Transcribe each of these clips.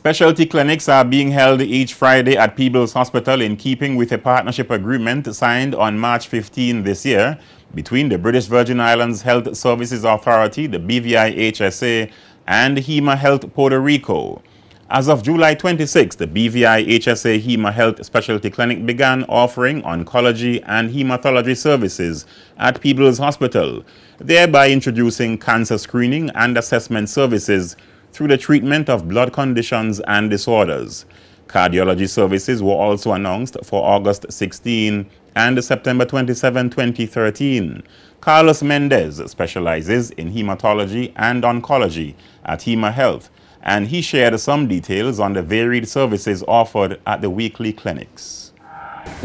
Specialty clinics are being held each Friday at Peebles Hospital in keeping with a partnership agreement signed on March 15 this year between the British Virgin Islands Health Services Authority, the BVI-HSA, and Hima Health Puerto Rico. As of July 26, the BVI-HSA Hima Health Specialty Clinic began offering oncology and hematology services at Peebles Hospital, thereby introducing cancer screening and assessment services through the treatment of blood conditions and disorders. Cardiology services were also announced for August 16 and September 27, 2013. Carlos Mendez specializes in hematology and oncology at Hima Health, and he shared some details on the varied services offered at the weekly clinics.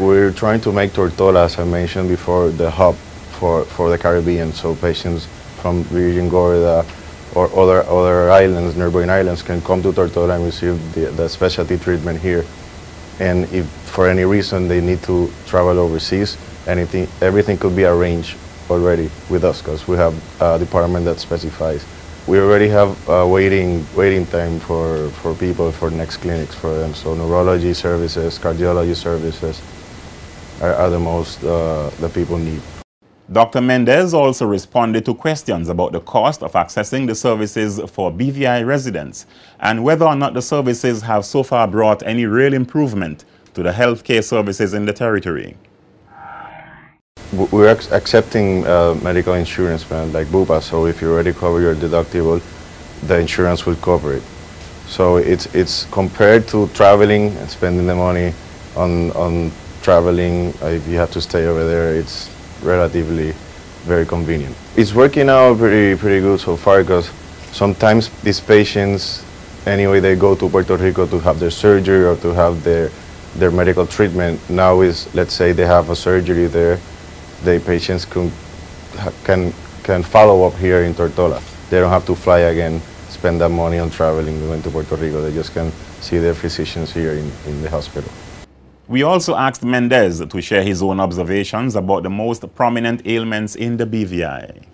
We're trying to make Tortola, as I mentioned before, the hub for the Caribbean, so patients from Virgin Gorda or other islands, neighboring islands, can come to Tortola and receive the specialty treatment here. And if for any reason they need to travel overseas, everything could be arranged already with us, because we have a department that specifies. We already have waiting time for people for next clinics for them. So neurology services, cardiology services are the most that people need. Dr. Mendez also responded to questions about the cost of accessing the services for BVI residents and whether or not the services have so far brought any real improvement to the healthcare services in the territory. We're accepting medical insurance plan like BUPA, so if you already cover your deductible, the insurance will cover it. So it's compared to traveling and spending the money on traveling, if you have to stay over there, it's relatively very convenient. It's working out pretty good so far, because sometimes these patients, anyway, they go to Puerto Rico to have their surgery or to have their medical treatment. Now is, let's say they have a surgery there, the patients can follow up here in Tortola. They don't have to fly again, spend that money on traveling, going to Puerto Rico. They just can see their physicians here in the hospital. We also asked Mendez to share his own observations about the most prominent ailments in the BVI.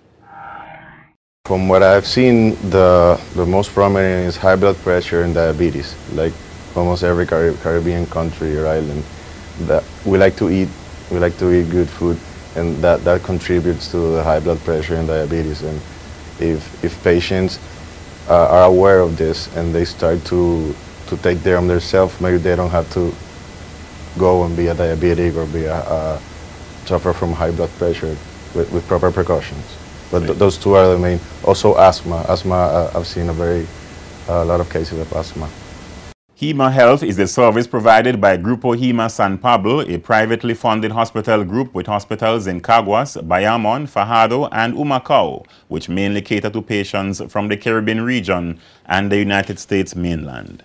From what I've seen, the most prominent is high blood pressure and diabetes, like almost every Caribbean country or island. That we like to eat good food, and that contributes to the high blood pressure and diabetes. And if patients are aware of this and they start to take care of themselves, maybe they don't have to go and be a diabetic or suffer from high blood pressure with proper precautions. But those two are the main. Also asthma. I've seen a lot of cases of asthma. Hima Health is a service provided by Grupo Hima San Pablo, a privately funded hospital group with hospitals in Caguas, Bayamon, Fajardo, and Humacao, which mainly cater to patients from the Caribbean region and the United States mainland.